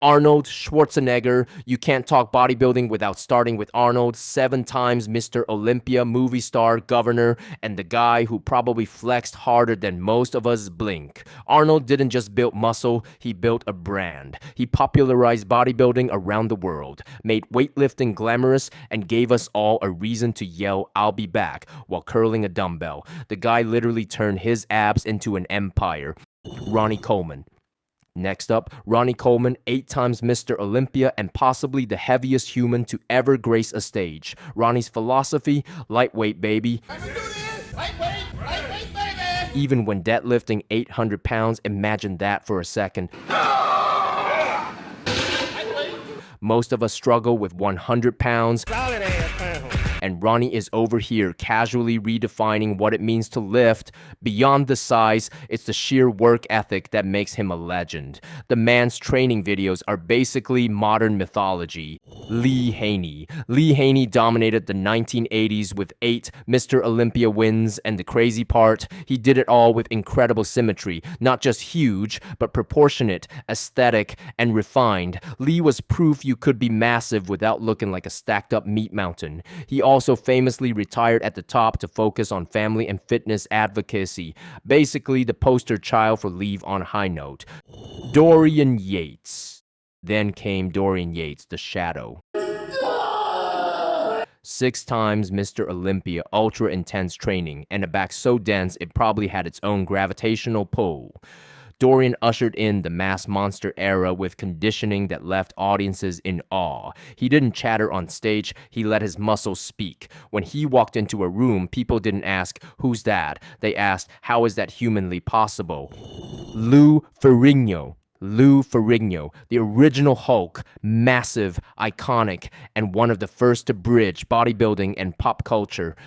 Arnold Schwarzenegger. You can't talk bodybuilding without starting with Arnold, 7 times Mr. Olympia, movie star, governor, and the guy who probably flexed harder than most of us blink. Arnold didn't just build muscle, he built a brand. He popularized bodybuilding around the world, made weightlifting glamorous, and gave us all a reason to yell, "I'll be back," while curling a dumbbell. The guy literally turned his abs into an empire. Ronnie Coleman. Next up, Ronnie Coleman, 8 times Mr. Olympia and possibly the heaviest human to ever grace a stage. Ronnie's philosophy, lightweight baby. Lightweight baby! Even when deadlifting 800 pounds, imagine that for a second. Most of us struggle with 100 pounds. Solid ass pound. And Ronnie is over here casually redefining what it means to lift. Beyond the size, it's the sheer work ethic that makes him a legend. The man's training videos are basically modern mythology. Lee Haney. Lee Haney dominated the 1980s with 8 Mr. Olympia wins, and the crazy part, he did it all with incredible symmetry. Not just huge, but proportionate, aesthetic, and refined. Lee was proof you could be massive without looking like a stacked up meat mountain. He also famously retired at the top to focus on family and fitness advocacy, basically the poster child for leave on a high note. Dorian Yates. Then came Dorian Yates, the Shadow. 6 times Mr. Olympia, ultra intense training, and a back so dense it probably had its own gravitational pull. Dorian ushered in the mass monster era with conditioning that left audiences in awe. He didn't chatter on stage, he let his muscles speak. When he walked into a room, people didn't ask, "Who's that?" They asked, "How is that humanly possible?" Lou Ferrigno, the original Hulk, massive, iconic, and one of the first to bridge bodybuilding and pop culture.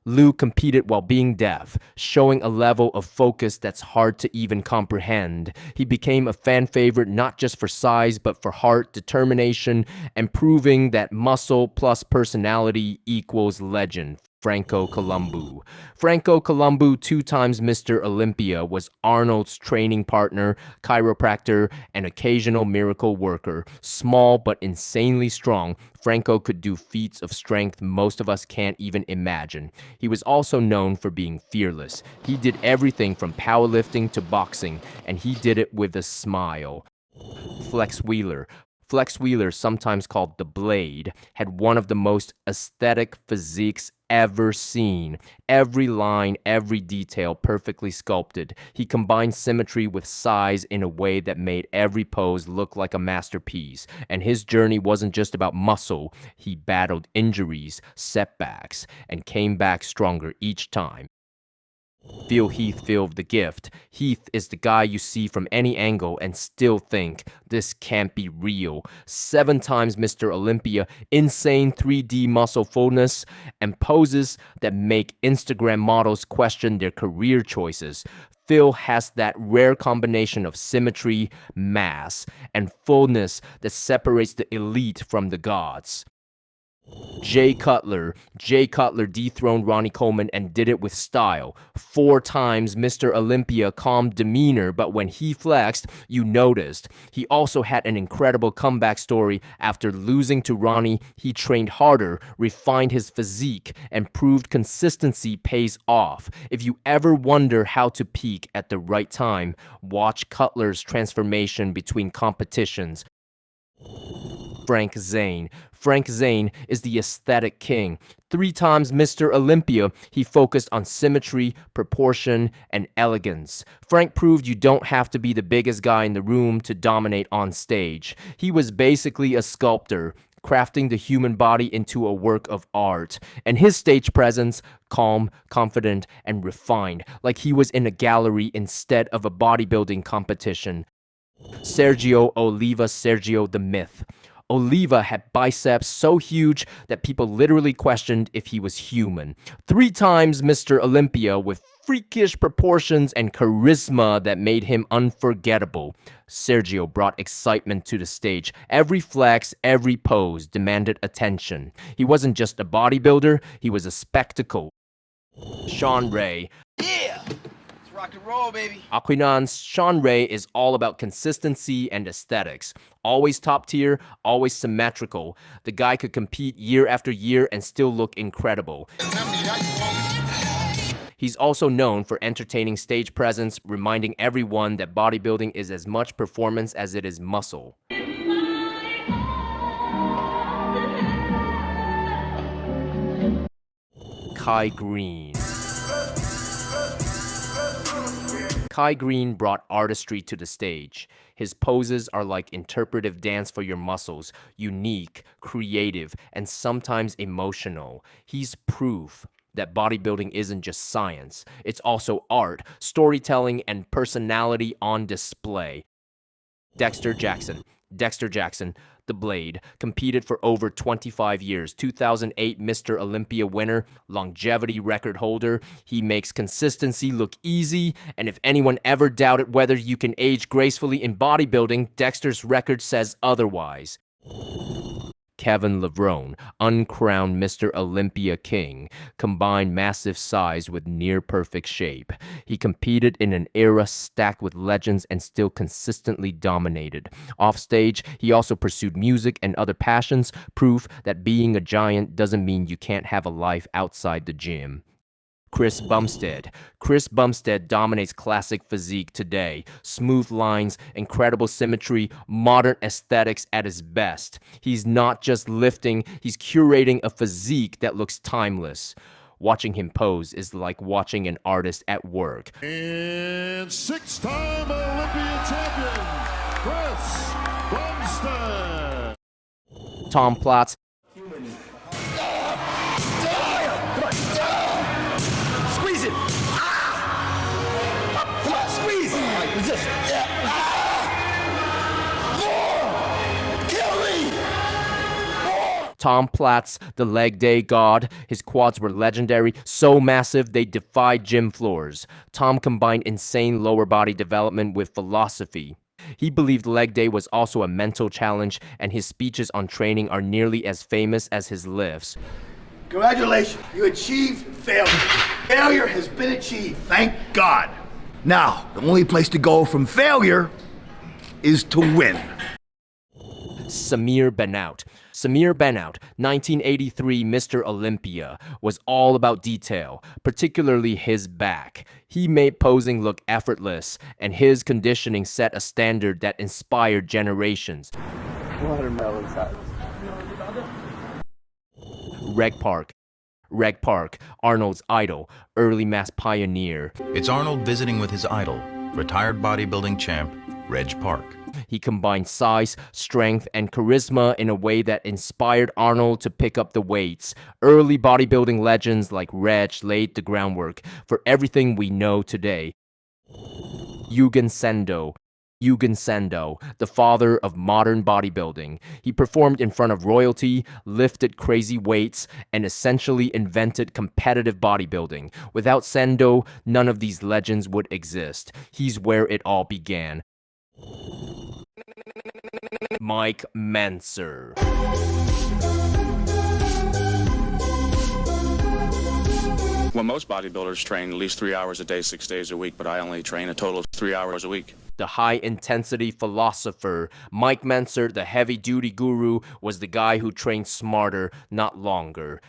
Lou competed while being deaf, showing a level of focus that's hard to even comprehend. He became a fan favorite not just for size, but for heart, determination, and proving that muscle plus personality equals legend. Franco Columbu. Franco Columbu, 2 times Mr. Olympia, was Arnold's training partner, chiropractor, and occasional miracle worker. Small but insanely strong, Franco could do feats of strength most of us can't even imagine. He was also known for being fearless. He did everything from powerlifting to boxing, and he did it with a smile. Flex Wheeler. Flex Wheeler, sometimes called the Blade, had one of the most aesthetic physiques ever seen. Every line, every detail perfectly sculpted. He combined symmetry with size in a way that made every pose look like a masterpiece. And his journey wasn't just about muscle. He battled injuries, setbacks, and came back stronger each time. Phil Heath, Phil the Gift. Heath is the guy you see from any angle and still think, this can't be real. 7 times Mr. Olympia, insane 3D muscle fullness, and poses that make Instagram models question their career choices. Phil has that rare combination of symmetry, mass, and fullness that separates the elite from the gods. Jay Cutler dethroned Ronnie Coleman and did it with style. 4 times Mr. Olympia, calm demeanor, but when he flexed, you noticed. He also had an incredible comeback story. After losing to Ronnie, he trained harder, refined his physique, and proved consistency pays off. If you ever wonder how to peak at the right time, watch Cutler's transformation between competitions. Frank Zane. Frank Zane is the aesthetic king. 3 times Mr. Olympia, he focused on symmetry, proportion, and elegance. Frank proved you don't have to be the biggest guy in the room to dominate on stage. He was basically a sculptor, crafting the human body into a work of art. And his stage presence, calm, confident, and refined, like he was in a gallery instead of a bodybuilding competition. Sergio Oliva, Sergio the Myth. Oliva had biceps so huge that people literally questioned if he was human. 3 times Mr. Olympia with freakish proportions and charisma that made him unforgettable. Sergio brought excitement to the stage. Every flex, every pose demanded attention. He wasn't just a bodybuilder, he was a spectacle. Sean Ray. Yeah! Rock and roll, baby. Aquinan's Sean Ray is all about consistency and aesthetics. Always top tier, always symmetrical. The guy could compete year after year and still look incredible. He's also known for entertaining stage presence, reminding everyone that bodybuilding is as much performance as it is muscle. Kai Greene. Kai Greene brought artistry to the stage. His poses are like interpretive dance for your muscles, unique, creative, and sometimes emotional. He's proof that bodybuilding isn't just science. It's also art, storytelling, and personality on display. Dexter Jackson, the Blade, competed for over 25 years. 2008 Mr. Olympia winner, longevity record holder. He makes consistency look easy, and if anyone ever doubted whether you can age gracefully in bodybuilding, Dexter's record says otherwise. Kevin Levrone, uncrowned Mr. Olympia King, combined massive size with near-perfect shape. He competed in an era stacked with legends and still consistently dominated. Offstage, he also pursued music and other passions, proof that being a giant doesn't mean you can't have a life outside the gym. Chris Bumstead dominates classic physique today. Smooth lines, incredible symmetry, modern aesthetics at his best. He's not just lifting, he's curating a physique that looks timeless. Watching him pose is like watching an artist at work. And six-time Olympian champion, Chris Bumstead. Tom Platz. Squeeze it. Come on, squeeze. Resist. More. Kill me. More. Tom Platz, the leg day god. His quads were legendary, so massive they defied gym floors. Tom combined insane lower body development with philosophy. He believed leg day was also a mental challenge, and his speeches on training are nearly as famous as his lifts. Congratulations, you achieved failure. Failure has been achieved, thank God. Now, the only place to go from failure is to win. Samir Benout, 1983 Mr. Olympia, was all about detail, particularly his back. He made posing look effortless, and his conditioning set a standard that inspired generations. Watermelon size. Reg Park, Arnold's idol, early mass pioneer. It's Arnold visiting with his idol, retired bodybuilding champ, Reg Park. He combined size, strength, and charisma in a way that inspired Arnold to pick up the weights. Early bodybuilding legends like Reg laid the groundwork for everything we know today. Yugen Sendo, the father of modern bodybuilding. He performed in front of royalty, lifted crazy weights, and essentially invented competitive bodybuilding. Without Sendo, none of these legends would exist. He's where it all began. Mike Mentzer. Well, most bodybuilders train at least 3 hours a day, 6 days a week, but I only train a total of 3 hours a week. The high-intensity philosopher, Mike Mentzer, the heavy-duty guru, was the guy who trained smarter, not longer.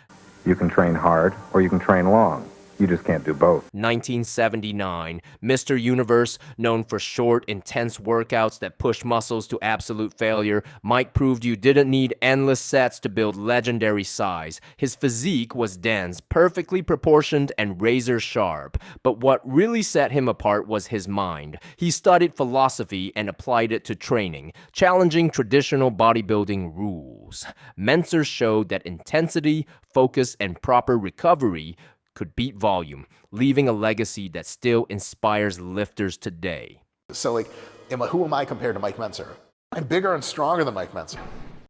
You can train hard, or you can train long. You just can't do both. 1979, Mr. Universe, known for short, intense workouts that push muscles to absolute failure, Mike proved you didn't need endless sets to build legendary size. His physique was dense, perfectly proportioned, and razor sharp. But what really set him apart was his mind. He studied philosophy and applied it to training, challenging traditional bodybuilding rules. Mentzer showed that intensity, focus, and proper recovery could beat volume, leaving a legacy that still inspires lifters today. So who am I compared to Mike Mentzer? I'm bigger and stronger than Mike Mentzer.